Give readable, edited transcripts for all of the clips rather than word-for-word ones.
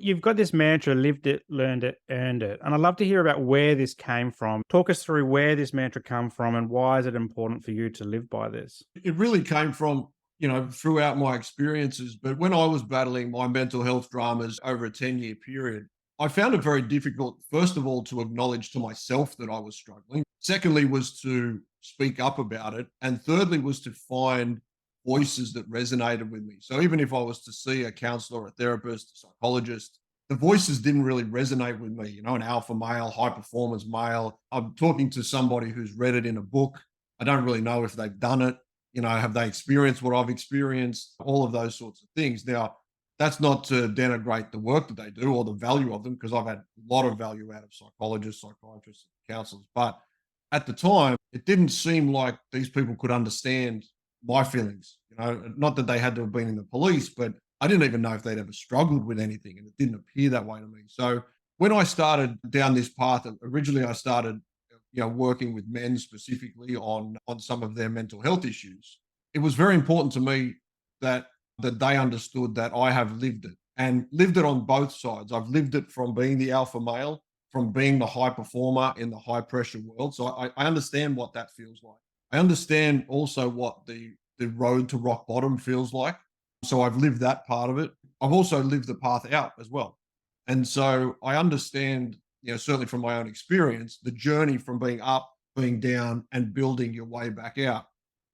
You've got this mantra, lived it, learned it, earned it. And I'd love to hear about where this came from. Talk us through where this mantra come from and why is it important for you to live by this? It really came from, throughout my experiences. But when I was battling my mental health dramas over a 10-year period, I found it very difficult, first of all, to acknowledge to myself that I was struggling. Secondly, was to speak up about it. And thirdly, was to find voices that resonated with me. So even if I was to see a counselor, a therapist, a psychologist, the voices didn't really resonate with me. An alpha male, high performance male. I'm talking to somebody who's read it in a book. I don't really know if they've done it. Have they experienced what I've experienced? All of those sorts of things. Now, that's not to denigrate the work that they do or the value of them, because I've had a lot of value out of psychologists, psychiatrists, and counselors. But at the time, it didn't seem like these people could understand my feelings. Not that they had to have been in the police, but I didn't even know if they'd ever struggled with anything, and it didn't appear that way to me. So when I started down this path, originally I started, working with men specifically on some of their mental health issues. It was very important to me that they understood that I have lived it and lived it on both sides. I've lived it from being the alpha male, from being the high performer in the high pressure world. So I understand what that feels like. I understand also what the road to rock bottom feels like. So I've lived that part of it. I've also lived the path out as well. And so I understand, certainly from my own experience, the journey from being up, being down, and building your way back out.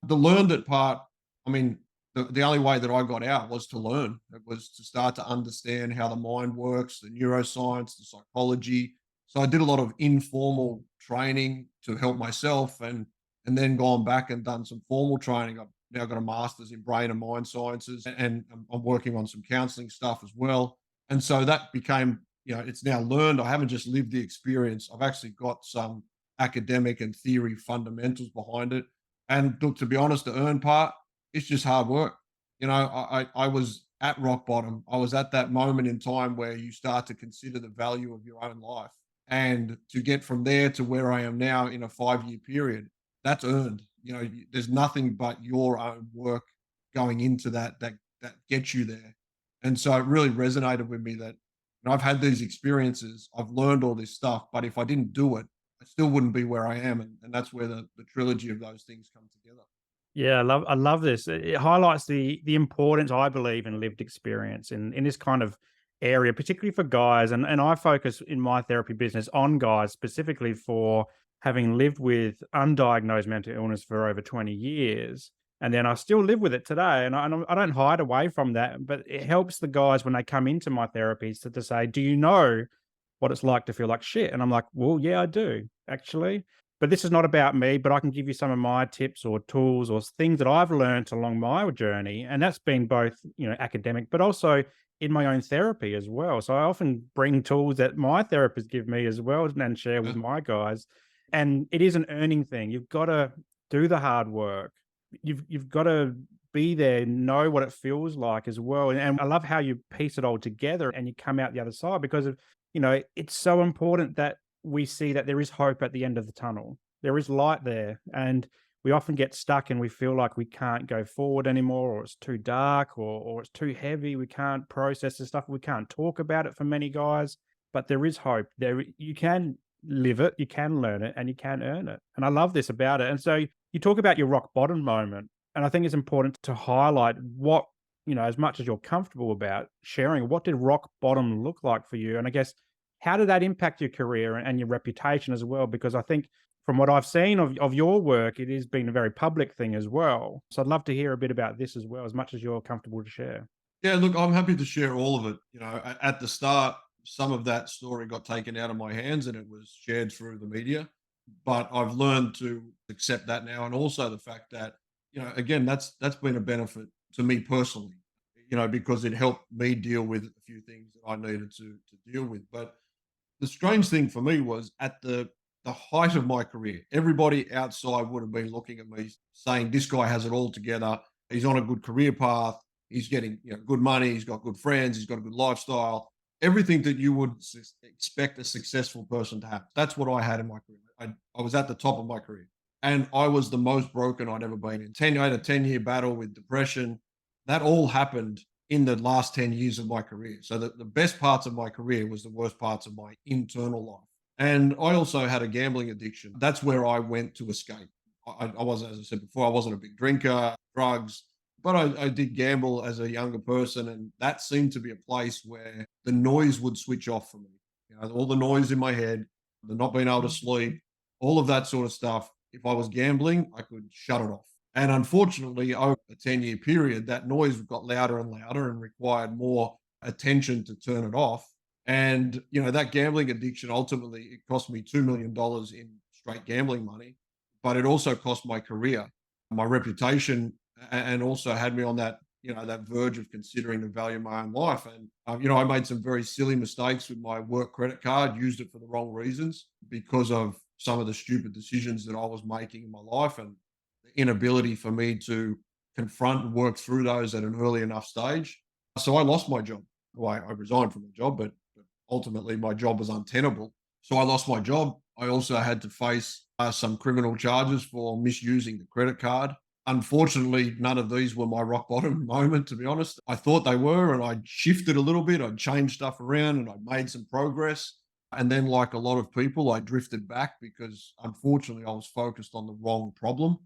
The learned it part, I mean, the only way that I got out was to learn. It was to start to understand how the mind works, the neuroscience, the psychology. So I did a lot of informal training to help myself, and then gone back and done some formal training. I've now got a master's in brain and mind sciences, and I'm working on some counseling stuff as well. And so that became, it's now learned. I haven't just lived the experience. I've actually got some academic and theory fundamentals behind it. And look, to be honest, the earn part, it's just hard work. I was at rock bottom. I was at that moment in time where you start to consider the value of your own life. And to get from there to where I am now in a 5-year period, that's earned. There's nothing but your own work going into that gets you there. And so it really resonated with me that I've had these experiences, I've learned all this stuff, but if I didn't do it, I still wouldn't be where I am. And that's where the trilogy of those things come together. Yeah, I love this. It highlights the importance, I believe, in lived experience in this kind of area, particularly for guys. And I focus in my therapy business on guys specifically for having lived with undiagnosed mental illness for over 20 years. And then I still live with it today. And I don't hide away from that, but it helps the guys when they come into my therapies to say, do you know what it's like to feel like shit? And I'm like, well, yeah, I do, actually. But this is not about me, but I can give you some of my tips or tools or things that I've learned along my journey. And that's been both, academic, but also in my own therapy as well. So I often bring tools that my therapists give me as well and share with Yeah. my guys. And it is an earning thing. You've got to do the hard work. You've got to be there, know what it feels like as well. And I love how you piece it all together and you come out the other side because of, it's so important that we see that there is hope at the end of the tunnel. There is light there. And we often get stuck and we feel like we can't go forward anymore, or it's too dark, or it's too heavy. We can't process the stuff. We can't talk about it for many guys, but there is hope. You can live it, you can learn it, and you can earn it. And I love this about it. And so you talk about your rock bottom moment. And I think it's important to highlight what, as much as you're comfortable about sharing, what did rock bottom look like for you? And I guess how did that impact your career and your reputation as well? Because I think from what I've seen of your work, it has been a very public thing as well. So I'd love to hear a bit about this as well, as much as you're comfortable to share. Yeah, look, I'm happy to share all of it. At the start, some of that story got taken out of my hands and it was shared through the media. But I've learned to accept that now, and also the fact that, again, that's been a benefit to me personally, because it helped me deal with a few things that I needed to deal with. But the strange thing for me was at the height of my career, everybody outside would have been looking at me saying, "This guy has it all together. He's on a good career path. He's getting good money. He's got good friends. He's got a good lifestyle. Everything that you would expect a successful person to have." That's what I had in my career. I was at the top of my career, and I was the most broken I'd ever been in. I had a 10-year battle with depression. That all happened in the last 10 years of my career. So the best parts of my career was the worst parts of my internal life. And I also had a gambling addiction. That's where I went to escape. I wasn't, as I said before, I wasn't a big drinker, drugs, but I did gamble as a younger person. And that seemed to be a place where the noise would switch off for me. All the noise in my head, the not being able to sleep, all of that sort of stuff. If I was gambling, I could shut it off. And unfortunately, over a 10-year period, that noise got louder and louder and required more attention to turn it off. And, that gambling addiction, ultimately, it cost me $2 million in straight gambling money, but it also cost my career, my reputation, and also had me on that verge of considering the value of my own life. And, I made some very silly mistakes with my work credit card, used it for the wrong reasons because of some of the stupid decisions that I was making in my life, and the inability for me to confront and work through those at an early enough stage. So I lost my job. Well, I resigned from the job, but ultimately my job was untenable. So I lost my job. I also had to face some criminal charges for misusing the credit card. Unfortunately, none of these were my rock bottom moment, to be honest. I thought they were, and I shifted a little bit. I changed stuff around and I made some progress. And then, like a lot of people, I drifted back because unfortunately I was focused on the wrong problem.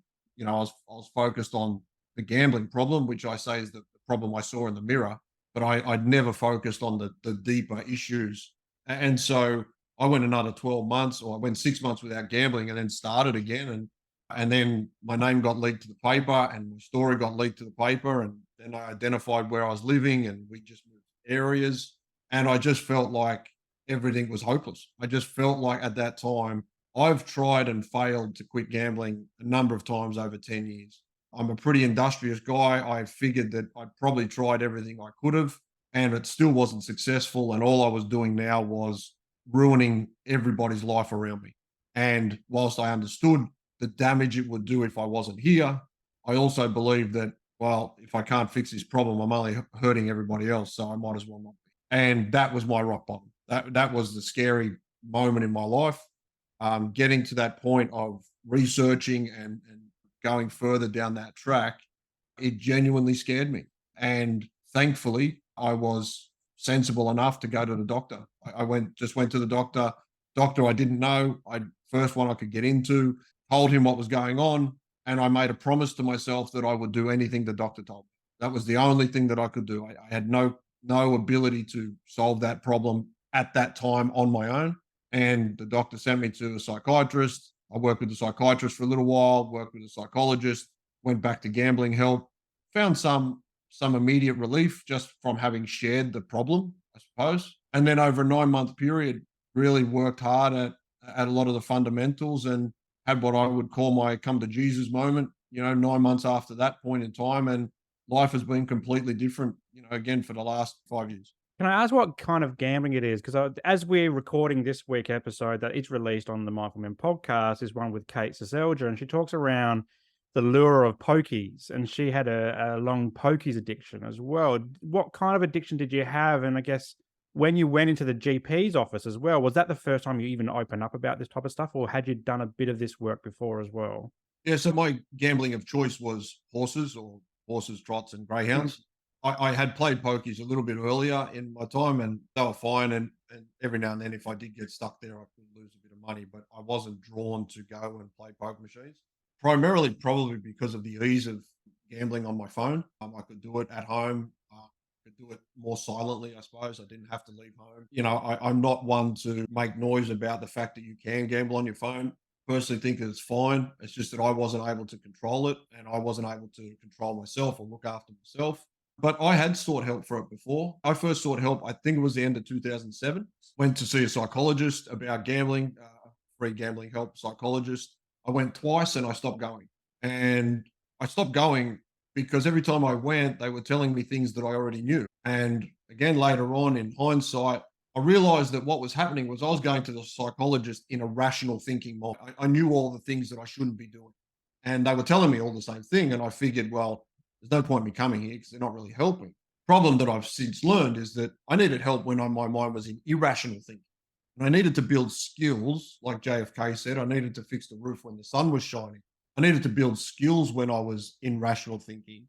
I was focused on the gambling problem, which I say is the problem I saw in the mirror, but I'd never focused on the deeper issues. And so I went another 12 months, or I went 6 months without gambling, and then started again. And then my name got leaked to the paper, and my story got leaked to the paper. And then I identified where I was living, and we just moved areas. And I just felt like everything was hopeless. I just felt like at that time, I've tried and failed to quit gambling a number of times over 10 years. I'm a pretty industrious guy. I figured that I'd probably tried everything I could have, and it still wasn't successful. And all I was doing now was ruining everybody's life around me. And whilst I understood the damage it would do if I wasn't here, I also believed that, well, if I can't fix this problem, I'm only hurting everybody else. So I might as well not be. And that was my rock bottom. That was the scary moment in my life. Getting to that point of researching and going further down that track, it genuinely scared me. And thankfully, I was sensible enough to go to the doctor. I just went to the doctor I didn't know. First one I could get into, told him what was going on, and I made a promise to myself that I would do anything the doctor told me. That was the only thing that I could do. I had no ability to solve that problem at that time on my own. And the doctor sent me to a psychiatrist. I worked with the psychiatrist for a little while, worked with a psychologist, went back to gambling help, found some immediate relief just from having shared the problem, I suppose. And then over a 9-month period, really worked hard at a lot of the fundamentals, and had what I would call my come to Jesus moment, 9 months after that point in time. And life has been completely different, again, for the last 5 years. Can I ask what kind of gambling it is? Because as we're recording this week episode that is released on the Mindful Men podcast is one with Kate Seselja, and she talks around the lure of pokies, and she had a long pokies addiction as well. What kind of addiction did you have? And I guess when you went into the GP's office as well, was that the first time you even opened up about this type of stuff, or had you done a bit of this work before as well? Yeah, so my gambling of choice was horses, trots, and greyhounds. I had played pokies a little bit earlier in my time, and they were fine. And every now and then, if I did get stuck there, I could lose a bit of money, but I wasn't drawn to go and play poker machines. Primarily, probably because of the ease of gambling on my phone. I could do it at home. Could do it more silently, I suppose. I didn't have to leave home. I'm not one to make noise about the fact that you can gamble on your phone. Personally think that it's fine. It's just that I wasn't able to control it, and I wasn't able to control myself or look after myself. But I had sought help for it before. I first sought help, I think it was the end of 2007. Went to see a psychologist about gambling, free gambling help psychologist. I went twice and I stopped going. And I stopped going because every time I went, they were telling me things that I already knew. And again, later on in hindsight, I realized that what was happening was I was going to the psychologist in a rational thinking mode. I knew all the things that I shouldn't be doing. And they were telling me all the same thing. And I figured, well, there's no point in me coming here because they're not really helping. Problem that I've since learned is that I needed help when my mind was in irrational thinking. And I needed to build skills, like JFK said, I needed to fix the roof when the sun was shining. I needed to build skills when I was in rational thinking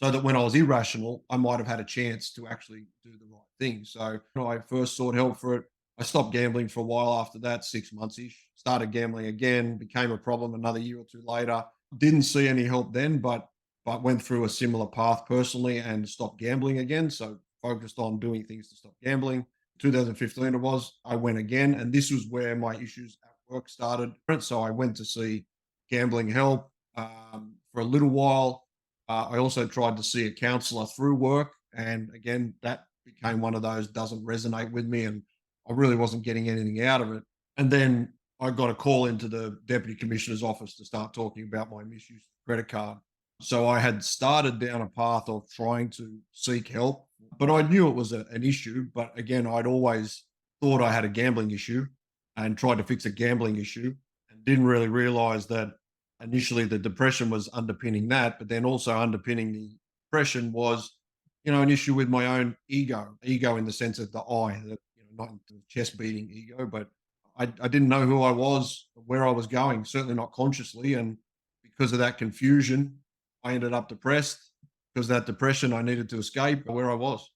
so that when I was irrational, I might have had a chance to actually do the right thing. So when I first sought help for it, I stopped gambling for a while after that, 6 months ish, started gambling again, became a problem another year or two later. Didn't see any help then, but went through a similar path personally and stopped gambling again. So focused on doing things to stop gambling. 2015 it was, I went again, and this was where my issues at work started. So I went to see gambling help for a little while. I also tried to see a counselor through work. And again, that became one of those doesn't resonate with me. And I really wasn't getting anything out of it. And then I got a call into the deputy commissioner's office to start talking about my misuse credit card. So I had started down a path of trying to seek help, but I knew it was an issue. But again, I'd always thought I had a gambling issue and tried to fix a gambling issue and didn't really realize that initially the depression was underpinning that, but then also underpinning the depression was, an issue with my own ego in the sense of the I, that, not the chest beating ego, but I didn't know who I was, where I was going, certainly not consciously. And because of that confusion, I ended up depressed. Because of that depression, I needed to escape where I was.